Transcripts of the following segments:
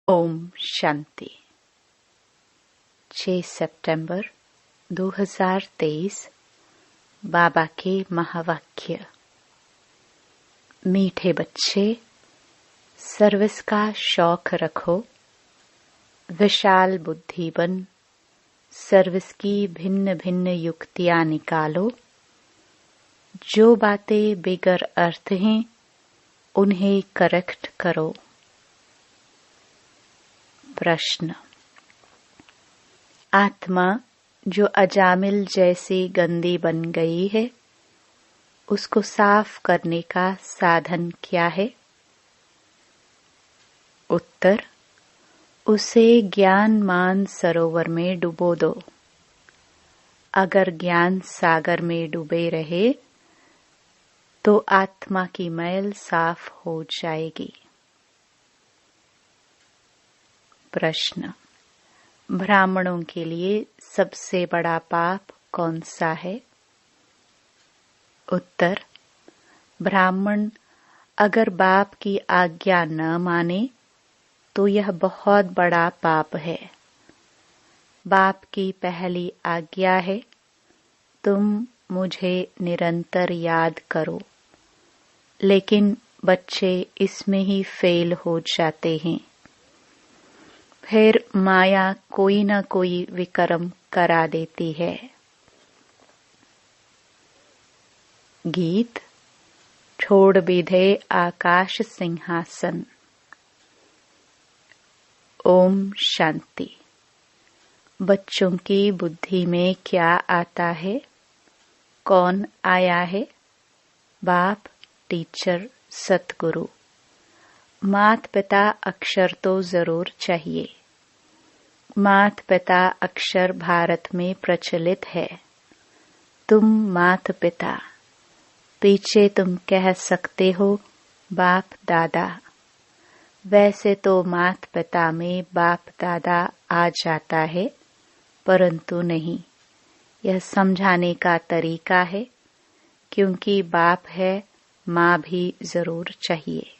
ओम शांति। 6 सितंबर 2023 बाबा के महावाक्य। मीठे बच्चे, सर्विस का शौक रखो, विशाल बुद्धि बन, सर्विस की भिन्न भिन्न युक्तियां निकालो। जो बातें बेगर अर्थ हैं उन्हें करेक्ट करो। प्रश्न। आत्मा जो अजामिल जैसी गंदी बन गई है, उसको साफ करने का साधन क्या है? उत्तर। उसे ज्ञान मान सरोवर में डुबो दो। अगर ज्ञान सागर में डूबे रहे तो आत्मा की मैल साफ हो जाएगी। प्रश्न। ब्राह्मणों के लिए सबसे बड़ा पाप कौन सा है? उत्तर। ब्राह्मण अगर बाप की आज्ञा न माने तो यह बहुत बड़ा पाप है। बाप की पहली आज्ञा है, तुम मुझे निरंतर याद करो। लेकिन बच्चे इसमें ही फेल हो जाते हैं। फिर माया कोई न कोई विक्रम करा देती है। गीत। छोड़ बिधे आकाश सिंहासन। ओम शांति। बच्चों की बुद्धि में क्या आता है? कौन आया है? बाप, टीचर, सतगुरु। मात पिता अक्षर तो जरूर चाहिए। मात पिता अक्षर भारत में प्रचलित है। तुम मात पिता, पीछे तुम कह सकते हो बाप दादा। वैसे तो मात पिता में बाप दादा आ जाता है, परंतु नहीं। यह समझाने का तरीका है, क्योंकि बाप है, माँ भी जरूर चाहिए।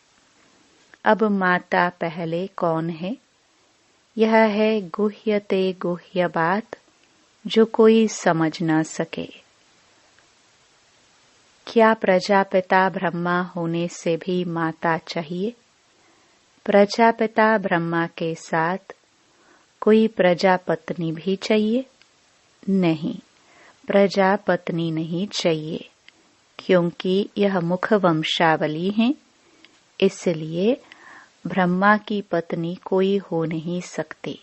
अब माता पहले कौन है? यह है गुह्यते गुह्य बात, जो कोई समझ न सके। क्या प्रजापिता ब्रह्मा होने से भी माता चाहिए? प्रजापिता ब्रह्मा के साथ कोई प्रजापत्नी भी चाहिए? नहीं, प्रजापत्नी नहीं चाहिए, क्योंकि यह मुख वंशावली है। इसलिए ब्रह्मा की पत्नी कोई हो नहीं सकती।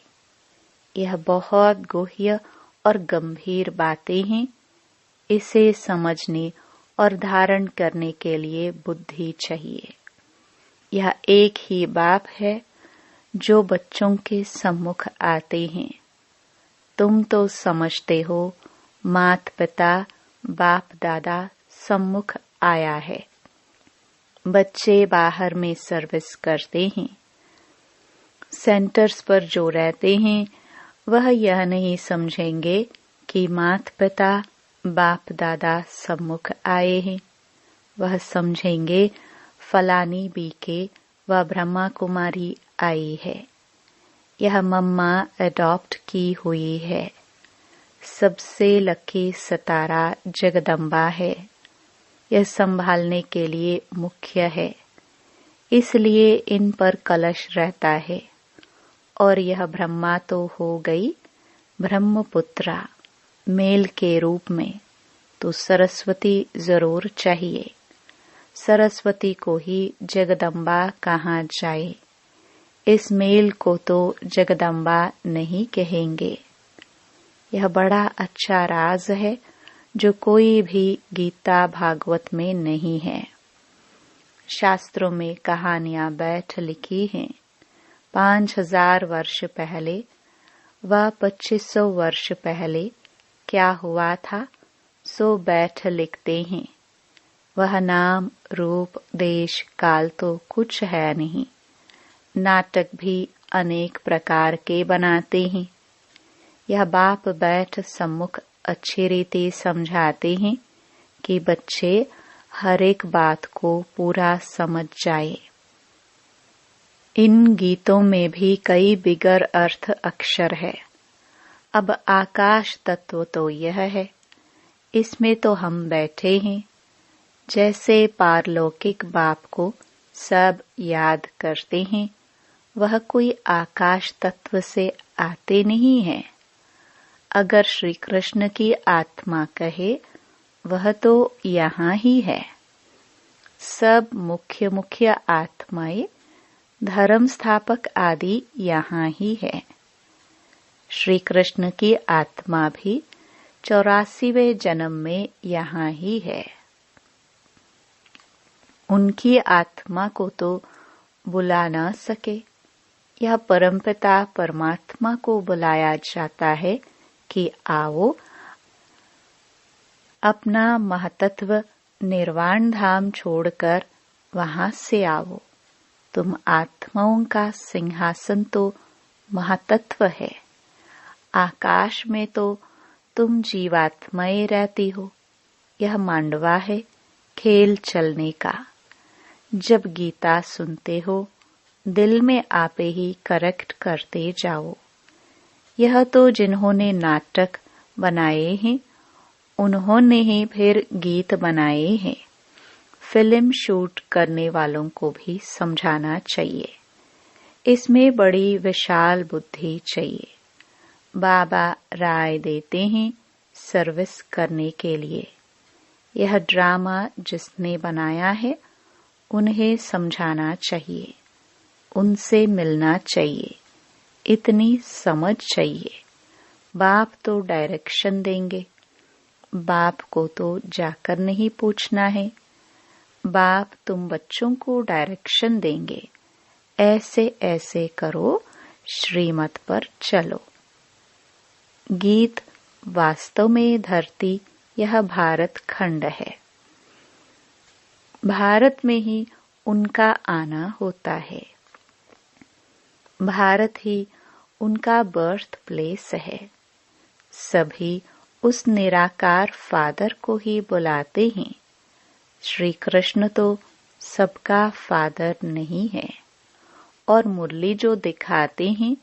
यह बहुत गुह्य और गंभीर बातें हैं। इसे समझने और धारण करने के लिए बुद्धि चाहिए। यह एक ही बाप है जो बच्चों के सम्मुख आते हैं। तुम तो समझते हो मात पिता बाप दादा सम्मुख आया है। बच्चे बाहर में सर्विस करते हैं। सेंटर्स पर जो रहते हैं वह यह नहीं समझेंगे कि मात पिता बाप दादा सम्मुख आए हैं। वह समझेंगे फलानी बीके व ब्रह्मा कुमारी आई है। यह मम्मा अडॉप्ट की हुई है। सबसे लकी सितारा जगदम्बा है। यह संभालने के लिए मुख्य है। इसलिए इन पर कलश रहता है। और यह ब्रह्मा तो हो गई ब्रह्मपुत्रा मेल के रूप में, तो सरस्वती जरूर चाहिए। सरस्वती को ही जगदम्बा कहा जाए। इस मेल को तो जगदम्बा नहीं कहेंगे। यह बड़ा अच्छा राज है जो कोई भी गीता भागवत में नहीं है। शास्त्रों में कहानियां बैठ लिखी हैं। 5000 वर्ष पहले व 2500 वर्ष पहले क्या हुआ था, सो बैठ लिखते हैं। वह नाम रूप देश काल तो कुछ है नहीं। नाटक भी अनेक प्रकार के बनाते हैं। यह बाप बैठ सम्मुख अच्छी रीति समझाते हैं कि बच्चे हर एक बात को पूरा समझ जाए। इन गीतों में भी कई बिगर अर्थ अक्षर है। अब आकाश तत्व तो यह है, इसमें तो हम बैठे हैं। जैसे पारलौकिक बाप को सब याद करते हैं, वह कोई आकाश तत्व से आते नहीं हैं। अगर श्री कृष्ण की आत्मा कहे, वह तो यहाँ ही है। सब मुख्य मुख्य आत्माएं, धर्म स्थापक आदि यहाँ ही है। श्री कृष्ण की आत्मा भी 84वें जन्म में यहाँ ही है। उनकी आत्मा को तो बुला न सके, यह परमपिता परमात्मा को बुलाया जाता है कि आओ, अपना महतत्व निर्वाण धाम छोड़कर वहां से आओ। तुम आत्माओं का सिंहासन तो महतत्व है। आकाश में तो तुम जीवात्माएं रहती हो। यह मांडवा है खेल चलने का। जब गीता सुनते हो, दिल में आपे ही करेक्ट करते जाओ। यह तो जिन्होंने नाटक बनाए हैं, उन्होंने ही फिर गीत बनाए हैं। फिल्म शूट करने वालों को भी समझाना चाहिए। इसमें बड़ी विशाल बुद्धि चाहिए। बाबा राय देते हैं सर्विस करने के लिए। यह ड्रामा जिसने बनाया है, उन्हें समझाना चाहिए, उनसे मिलना चाहिए, इतनी समझ चाहिए। बाप तो डायरेक्शन देंगे। बाप को तो जाकर नहीं पूछना है। बाप तुम बच्चों को डायरेक्शन देंगे, ऐसे ऐसे करो, श्रीमत पर चलो। गीत वास्तव में धरती यह भारत खंड है। भारत में ही उनका आना होता है। भारत ही उनका बर्थ प्लेस है। सभी उस निराकार फादर को ही बुलाते हैं। श्री कृष्ण तो सबका फादर नहीं है। और मुरली जो दिखाते हैं,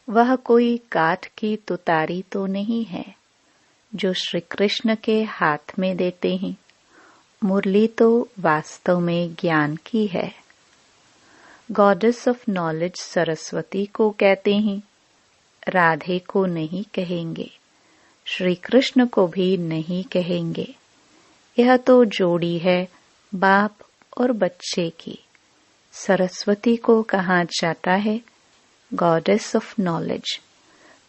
वह कोई काठ की तुतारी तो नहीं है जो श्री कृष्ण के हाथ में देते हैं। मुरली तो वास्तव में ज्ञान की है। गॉडेस ऑफ नॉलेज सरस्वती को कहते हैं, राधे को नहीं कहेंगे, श्री कृष्ण को भी नहीं कहेंगे। यह तो जोड़ी है बाप और बच्चे की। सरस्वती को कहा जाता है गॉडेस ऑफ नॉलेज।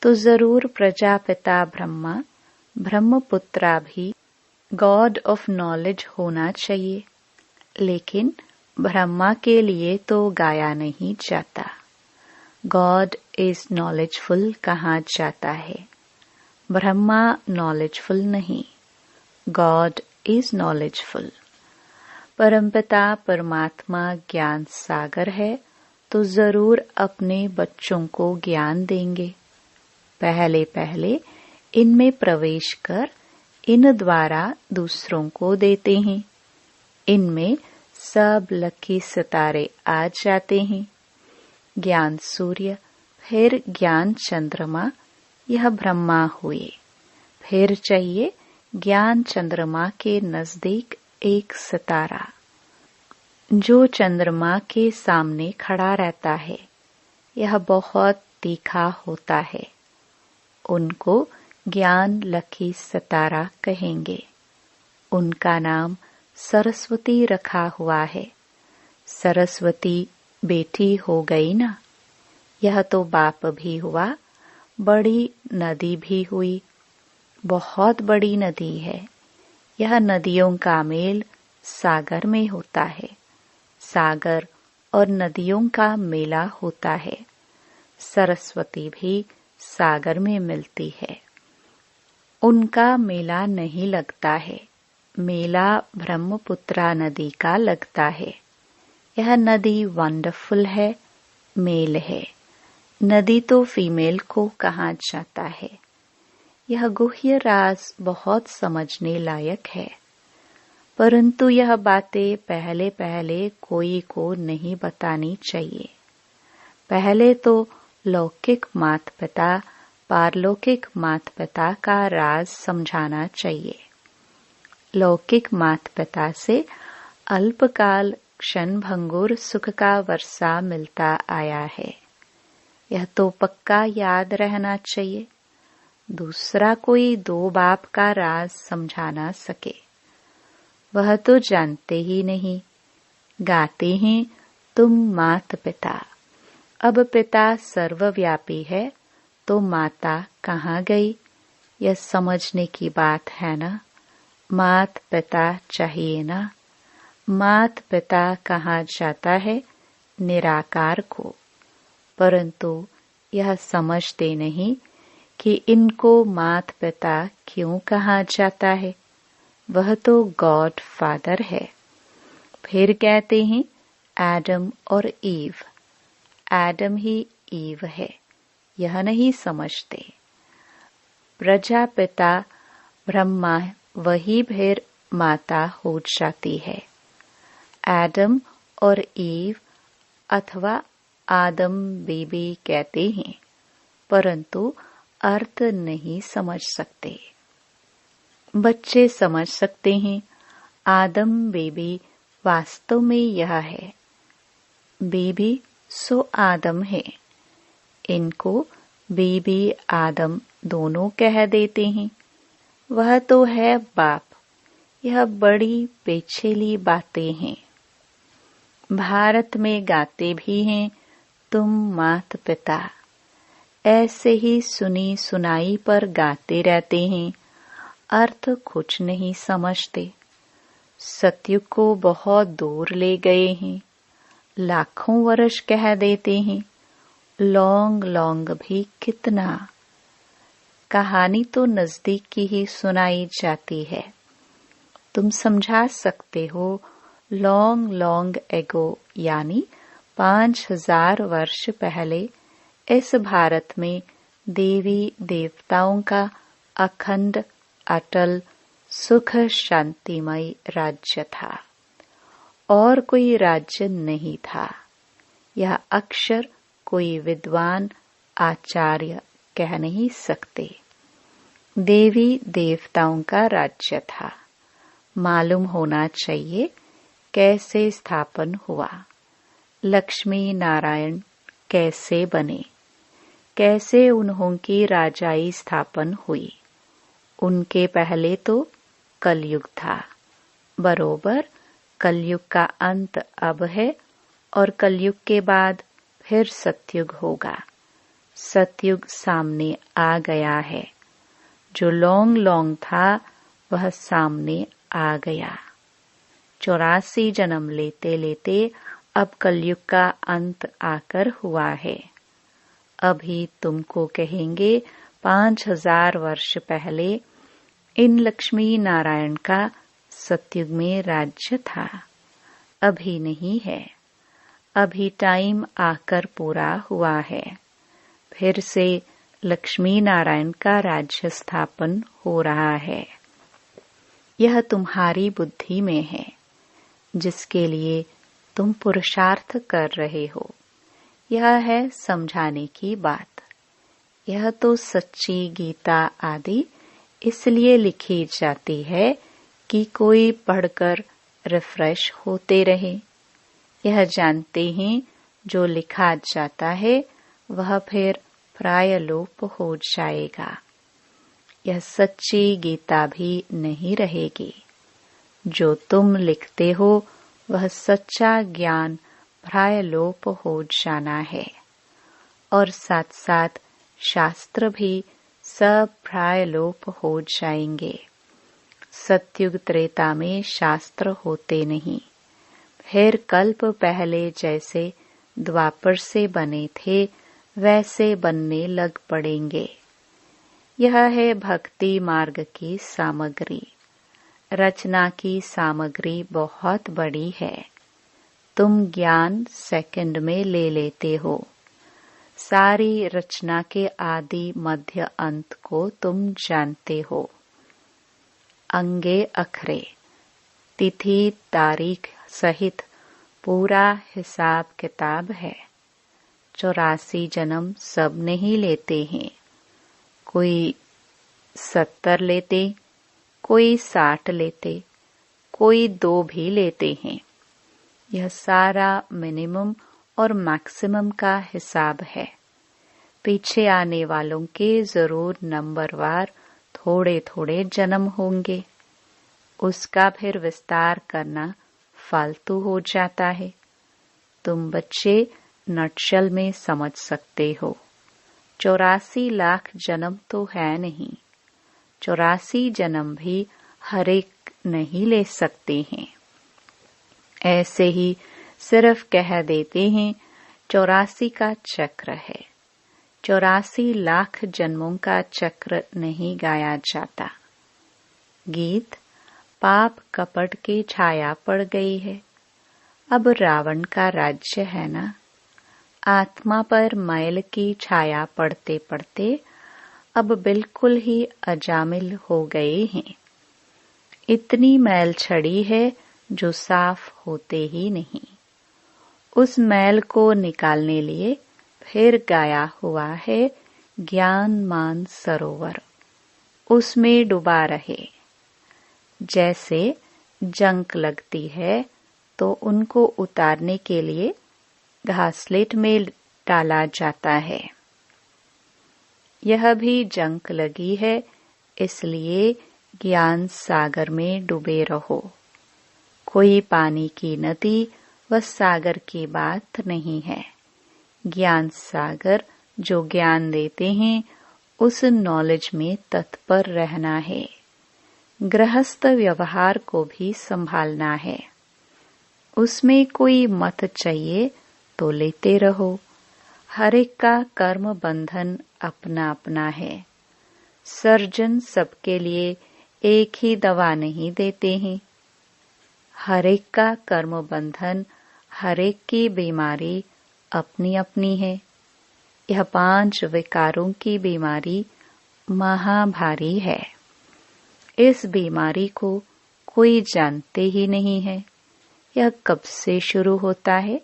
तो जरूर प्रजापिता ब्रह्मा, ब्रह्मपुत्रा भी गॉड ऑफ नॉलेज होना चाहिए। लेकिन ब्रह्मा के लिए तो गाया नहीं जाता। गॉड इज नॉलेजफुल कहा जाता है। ब्रह्मा नॉलेजफुल नहीं, गॉड इज नॉलेजफुल। परमपिता परमात्मा ज्ञान सागर है, तो जरूर अपने बच्चों को ज्ञान देंगे। पहले पहले इनमें प्रवेश कर इन द्वारा दूसरों को देते हैं। इनमें सब लकी सितारे आ जाते हैं। ज्ञान सूर्य, फिर ज्ञान चंद्रमा, यह ब्रह्मा हुए। फिर चाहिए ज्ञान चंद्रमा के नजदीक एक सितारा, जो चंद्रमा के सामने खड़ा रहता है। यह बहुत तीखा होता है। उनको ज्ञान लकी सितारा कहेंगे। उनका नाम सरस्वती रखा हुआ है। सरस्वती बेटी हो गई ना। यह तो बाप भी हुआ, बड़ी नदी भी हुई। बहुत बड़ी नदी है। यह नदियों का मेल सागर में होता है। सागर और नदियों का मेला होता है। सरस्वती भी सागर में मिलती है। उनका मेला नहीं लगता है। मेला ब्रह्मपुत्रा नदी का लगता है। यह नदी वंडरफुल है, मेल है। नदी तो फीमेल को कहा जाता है। यह गुह्य राज बहुत समझने लायक है, परंतु यह बातें पहले पहले कोई को नहीं बतानी चाहिए। पहले तो लौकिक माता पिता पारलौकिक माता पिता का राज समझाना चाहिए। लौकिक माता पिता से अल्पकाल क्षण भंगुर सुख का वर्षा मिलता आया है, यह तो पक्का याद रहना चाहिए। दूसरा कोई दो बाप का राज समझा ना सके, वह तो जानते ही नहीं। गाते हैं तुम मात पिता, अब पिता सर्वव्यापी है तो माता कहाँ गई, यह समझने की बात है ना। मात पिता चाहिए ना। मात पिता कहाँ जाता है, निराकार को, परंतु यह समझते नहीं कि इनको मात पिता क्यों कहा जाता है, वह तो गॉड फादर है। फिर कहते हैं एडम और ईव, एडम ही ईव है, यह नहीं समझते। प्रजापिता ब्रह्मा वही फिर माता हो जाती है। एडम और ईव अथवा आदम बेबी कहते हैं, परंतु अर्थ नहीं समझ सकते। बच्चे समझ सकते हैं आदम बेबी वास्तव में यह है, बेबी सो आदम है। इनको बेबी आदम दोनों कह देते हैं, वह तो है बाप। यह बड़ी पेचीली बातें हैं। भारत में गाते भी हैं तुम मात पिता, ऐसे ही सुनी सुनाई पर गाते रहते हैं, अर्थ कुछ नहीं समझते। सतयुग को बहुत दूर ले गए हैं, लाखों वर्ष कह देते हैं, लौंग लौंग भी कितना। कहानी तो नजदीक की ही सुनाई जाती है। तुम समझा सकते हो लॉन्ग लॉन्ग एगो यानी 5000 वर्ष पहले इस भारत में देवी देवताओं का अखंड अटल सुख शांतिमय राज्य था, और कोई राज्य नहीं था। यह अक्षर कोई विद्वान आचार्य कह नहीं सकते। देवी देवताओं का राज्य था। मालूम होना चाहिए कैसे स्थापन हुआ, लक्ष्मी नारायण कैसे बने, कैसे उन्हों की राजाई स्थापन हुई। उनके पहले तो कलयुग था, बरोबर कलयुग का अंत अब है, और कलयुग के बाद फिर सतयुग होगा। सतयुग सामने आ गया है, जो लॉन्ग लॉन्ग था वह सामने आ गया। 84 जन्म लेते लेते अब कलयुग का अंत आकर हुआ है। अभी तुमको कहेंगे 5000 वर्ष पहले इन लक्ष्मी नारायण का सतयुग में राज्य था। अभी नहीं है, अभी टाइम आकर पूरा हुआ है। फिर से लक्ष्मी नारायण का राज्य स्थापन हो रहा है। यह तुम्हारी बुद्धि में है, जिसके लिए तुम पुरुषार्थ कर रहे हो। यह है समझाने की बात। यह तो सच्ची गीता आदि इसलिए लिखी जाती है कि कोई पढ़कर रिफ्रेश होते रहे। यह जानते हैं जो लिखा जाता है वह फिर प्रायलोप हो जाएगा। यह सच्ची गीता भी नहीं रहेगी। जो तुम लिखते हो वह सच्चा ज्ञान प्रायलोप हो जाना है, और साथ साथ शास्त्र भी सब प्रायलोप हो जाएंगे। सतयुग त्रेता में शास्त्र होते नहीं, फिर कल्प पहले जैसे द्वापर से बने थे वैसे बनने लग पड़ेंगे। यह है भक्ति मार्ग की सामग्री। रचना की सामग्री बहुत बड़ी है। तुम ज्ञान सेकंड में ले लेते हो। सारी रचना के आदि मध्य अंत को तुम जानते हो। अंगे अखरे, तिथि तारीख सहित पूरा हिसाब किताब है। 84 जन्म सब नहीं लेते हैं। कोई 70 लेते, कोई 60 लेते, कोई 2 भी लेते हैं। यह सारा मिनिमम और मैक्सिमम का हिसाब है। पीछे आने वालों के जरूर नंबरवार थोड़े थोड़े जन्म होंगे। उसका फिर विस्तार करना फालतू हो जाता है। तुम बच्चे नटशल में समझ सकते हो। 84 लाख जन्म तो है नहीं। 84 जन्म भी हर एक नहीं ले सकते हैं। ऐसे ही सिर्फ कह देते हैं 84 का चक्र है। 84 लाख जन्मों का चक्र नहीं गाया जाता। गीत पाप कपट की छाया पड़ गई है। अब रावण का राज्य है ना। आत्मा पर मैल की छाया पड़ते पड़ते अब बिल्कुल ही अजामिल हो गए हैं। इतनी मैल छड़ी है जो साफ होते ही नहीं। उस मैल को निकालने लिए फिर गाया हुआ है ज्ञान मान सरोवर। उसमें डुबा रहे। जैसे जंक लगती है तो उनको उतारने के लिए घासलेट में डाला जाता है। यह भी जंक लगी है, इसलिए ज्ञान सागर में डूबे रहो। कोई पानी की नदी व सागर की बात नहीं है। ज्ञान सागर जो ज्ञान देते हैं उस नॉलेज में तत्पर रहना है। गृहस्थ व्यवहार को भी संभालना है। उसमें कोई मत चाहिए तो लेते रहो। हर एक का कर्म बंधन अपना अपना है। सर्जन सबके लिए एक ही दवा नहीं देते हैं। हर एक का कर्म बंधन, हर एक की बीमारी अपनी अपनी है। यह 5 विकारों की बीमारी महाभारी है। इस बीमारी को कोई जानते ही नहीं है। यह कब से शुरू होता है?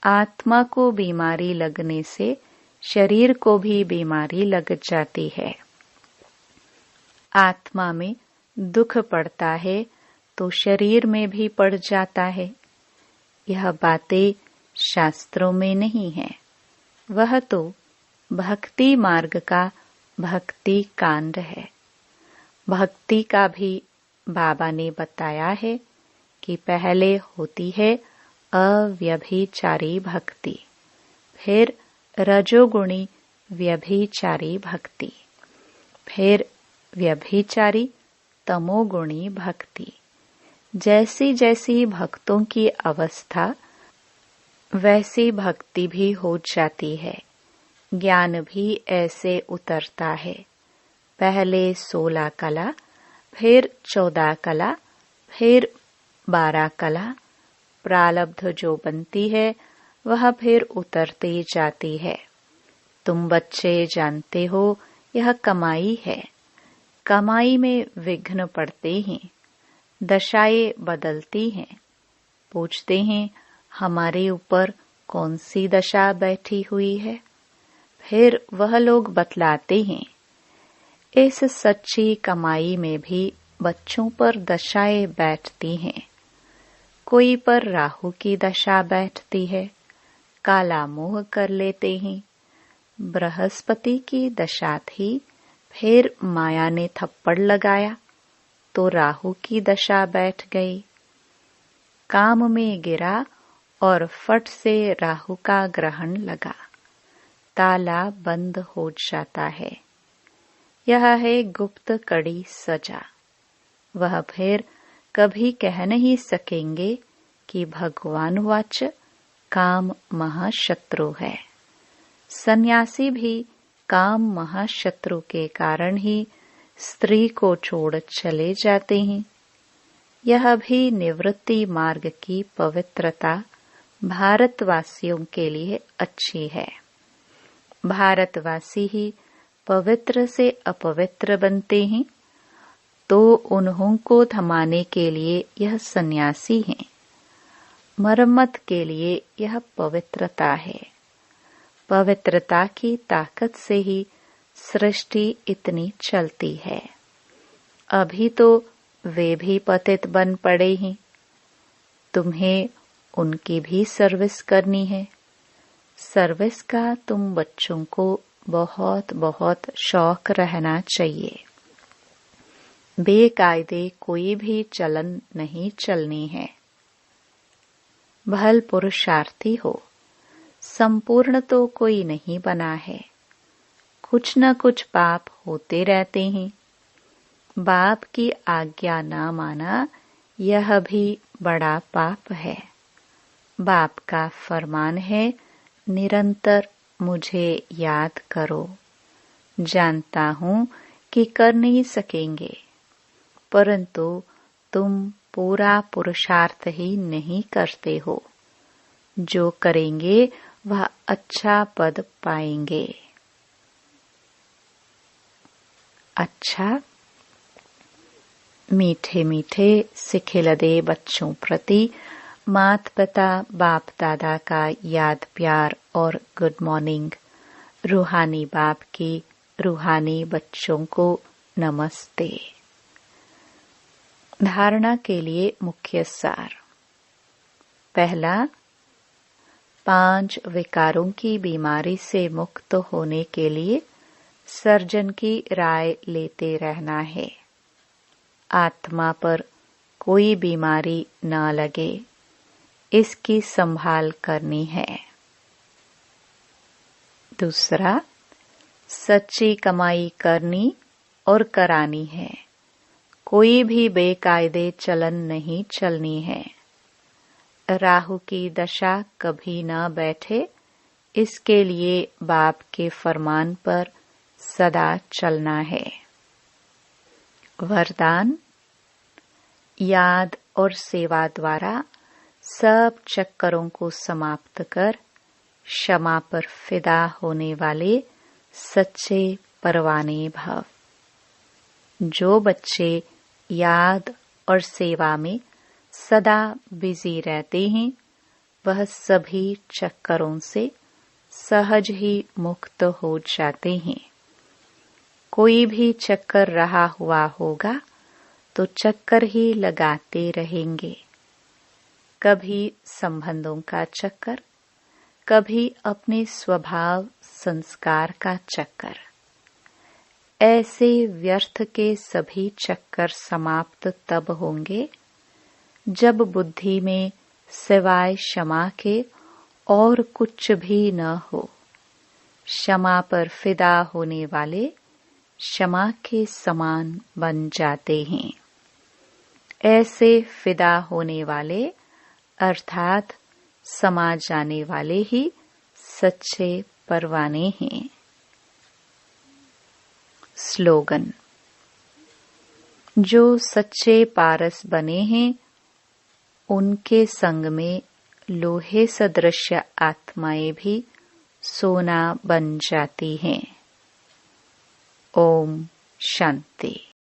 आत्मा को बीमारी लगने से शरीर को भी बीमारी लग जाती है। आत्मा में दुख पड़ता है तो शरीर में भी पड़ जाता है। यह बातें शास्त्रों में नहीं है। वह तो भक्ति मार्ग का भक्ति कांड है। भक्ति का भी बाबा ने बताया है कि पहले होती है अव्यभिचारी भक्ति, फिर रजोगुणी व्यभिचारी भक्ति, फिर व्यभिचारी तमोगुणी भक्ति। जैसी जैसी भक्तों की अवस्था वैसी भक्ति भी हो जाती है। ज्ञान भी ऐसे उतरता है। पहले 16 कला, फिर 14 कला, फिर 12 कला। प्रारब्ध जो बनती है वह फिर उतरती जाती है। तुम बच्चे जानते हो यह कमाई है। कमाई में विघ्न पड़ते हैं। दशाएं बदलती हैं। पूछते हैं हमारे ऊपर कौन सी दशा बैठी हुई है? फिर वह लोग बतलाते हैं इस सच्ची कमाई में भी बच्चों पर दशाएं बैठती हैं। कोई पर राहु की दशा बैठती है, काला मोह कर लेते हैं। बृहस्पति की दशा थी, फिर माया ने थप्पड़ लगाया तो राहु की दशा बैठ गई। काम में गिरा और फट से राहु का ग्रहण लगा। ताला बंद हो जाता है। यह है गुप्त कड़ी सजा। वह फिर कभी कह नहीं सकेंगे कि भगवान वाच काम महाशत्रु है। सन्यासी भी काम महाशत्रु के कारण ही स्त्री को छोड़ चले जाते हैं। यह भी निवृत्ति मार्ग की पवित्रता भारतवासियों के लिए अच्छी है। भारतवासी ही पवित्र से अपवित्र बनते हैं, तो उन्हों को थमाने के लिए यह सन्यासी हैं। मरम्मत के लिए यह पवित्रता है। पवित्रता की ताकत से ही सृष्टि इतनी चलती है। अभी तो वे भी पतित बन पड़े हैं, तुम्हें उनकी भी सर्विस करनी है। सर्विस का तुम बच्चों को बहुत बहुत शौक रहना चाहिए। बेकायदे कोई भी चलन नहीं चलनी है। भल पुरुषार्थी हो, संपूर्ण तो कोई नहीं बना है। कुछ न कुछ पाप होते रहते हैं। बाप की आज्ञा न माना यह भी बड़ा पाप है। बाप का फरमान है, निरंतर मुझे याद करो। जानता हूँ कि कर नहीं सकेंगे, परंतु तुम पूरा पुरुषार्थ ही नहीं करते हो। जो करेंगे वह अच्छा पद पाएंगे। अच्छा, मीठे मीठे सिखिलदे बच्चों प्रति माता पिता बाप दादा का याद प्यार और गुड मॉर्निंग। रूहानी बाप की रूहानी बच्चों को नमस्ते। धारणा के लिए मुख्य सार। पहला, 5 विकारों की बीमारी से मुक्त होने के लिए सर्जन की राय लेते रहना है। आत्मा पर कोई बीमारी न लगे, इसकी संभाल करनी है। दूसरा, सच्ची कमाई करनी और करानी है। कोई भी बेकायदे चलन नहीं चलनी है। राहु की दशा कभी न बैठे, इसके लिए बाप के फरमान पर सदा चलना है। वरदान, याद और सेवा द्वारा सब चक्करों को समाप्त कर क्षमा पर फिदा होने वाले सच्चे परवाने भव। जो बच्चे याद और सेवा में सदा बिजी रहते हैं, वह सभी चक्करों से सहज ही मुक्त हो जाते हैं। कोई भी चक्कर रहा हुआ होगा तो चक्कर ही लगाते रहेंगे। कभी संबंधों का चक्कर, कभी अपने स्वभाव संस्कार का चक्कर। ऐसे व्यर्थ के सभी चक्कर समाप्त तब होंगे जब बुद्धि में सिवाय क्षमा के और कुछ भी न हो। क्षमा पर फिदा होने वाले क्षमा के समान बन जाते हैं। ऐसे फिदा होने वाले अर्थात समा जाने वाले ही सच्चे परवाने हैं। स्लोगन, जो सच्चे पारस बने हैं उनके संग में लोहे सदृश आत्माएं भी सोना बन जाती हैं। ओम शांति।